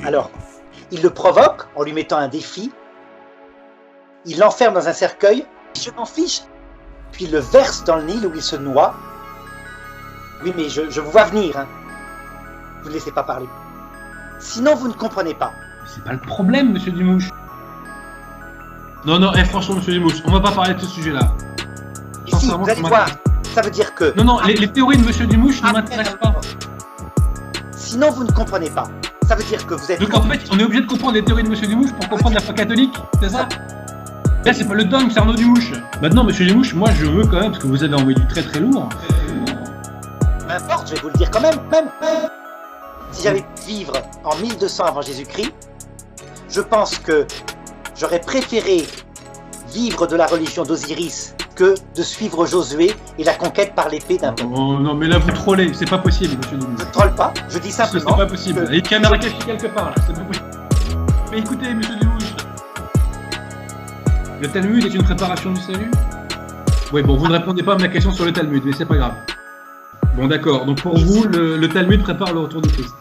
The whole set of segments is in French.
Alors, il le provoque en lui mettant un défi. Il l'enferme dans un cercueil. Je m'en fiche. Puis il le verse dans le Nil où il se noie. Oui, mais je vous vois venir. Hein. Vous ne laissez pas parler. Sinon, vous ne comprenez pas. C'est pas le problème, monsieur Dumouche. Non, franchement, monsieur Dumouche, on va pas parler de ce sujet-là. Ici, vous allez voir, ça veut dire que... Non, les théories de monsieur Dumouche ne m'intéressent pas. Sinon, vous ne comprenez pas. Ça veut dire que vous êtes... Donc en fait, on est obligé de comprendre les théories de monsieur Dumouche pour comprendre la foi catholique, c'est ça? Là, c'est pas le dogme, c'est Arnaud Dumouche. Maintenant, monsieur Dumouche, moi je veux quand même, parce que vous avez envoyé du très très lourd. Peu importe, je vais vous le dire quand même. Si j'avais pu vivre en 1200 avant Jésus-Christ, je pense que j'aurais préféré vivre de la religion d'Osiris que de suivre Josué et la conquête par l'épée d'un peuple. Oh non, mais là vous trollez, c'est pas possible, monsieur Dumouche. Je ne troll pas, je dis simplement... C'est pas possible, il y a une caméra cachée quelque part là, c'est pas possible. Mais écoutez, monsieur Dumouche, le Talmud est une préparation du salut? Oui, bon, vous ne répondez pas à ma question sur le Talmud, mais c'est pas grave. Bon, d'accord, donc pour vous, le Talmud prépare le retour du Christ.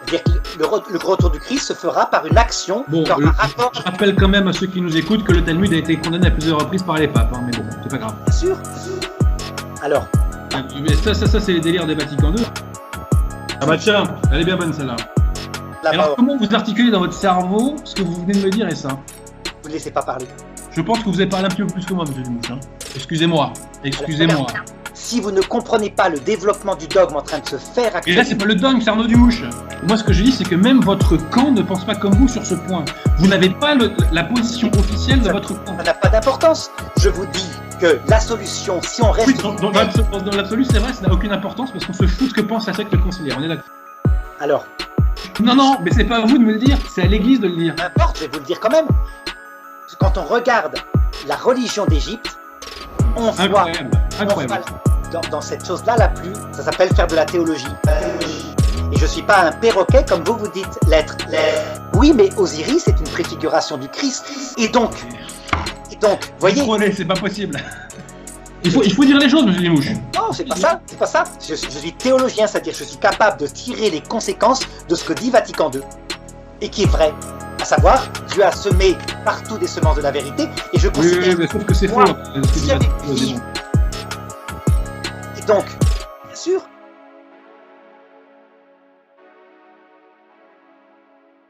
C'est-à-dire que le retour du Christ se fera par une action, par un rapport... Je rappelle quand même à ceux qui nous écoutent que le Talmud a été condamné à plusieurs reprises par les papes, hein, mais bon, c'est pas grave. Bien sûr. Alors... Mais ça c'est les délires des Vatican II. Ah bah tiens, elle est bien bonne celle-là. Alors comment vous articulez dans votre cerveau ce que vous venez de me dire et ça? Vous ne laissez pas parler. Je pense que vous avez parlé un petit peu plus que moi, monsieur Dumouche. Hein. Excusez-moi. Si vous ne comprenez pas le développement du dogme en train de se faire actuellement... Et là, c'est pas le dogme, c'est Arnaud Dumouche. Moi, ce que je dis, c'est que même votre camp ne pense pas comme vous sur ce point. Vous n'avez pas la position officielle de votre camp. Ça n'a pas d'importance. Je vous dis que la solution, si on reste... Oui, dans l'absolu, c'est vrai, ça n'a aucune importance parce qu'on se fout de ce que pense la secte conciliaire. On est d'accord. Alors... Non, mais c'est pas à vous de me le dire, c'est à l'église de le dire. N'importe, je vais vous le dire quand même. Quand on regarde la religion d'Égypte, on voit dans cette chose-là la plus, ça s'appelle faire de la théologie. Et je suis pas un perroquet comme vous dites l'être. Oui, mais Osiris est une préfiguration du Christ. Et donc, voyez. C'est pas possible. Il faut dire les choses, monsieur Dumouche. Non, c'est pas ça. Je suis théologien, c'est-à-dire que je suis capable de tirer les conséquences de ce que dit Vatican II et qui est vrai. À savoir, Dieu a semé partout des semences de la vérité, et je considère... Oui, mais sauf que c'est faux. Et donc,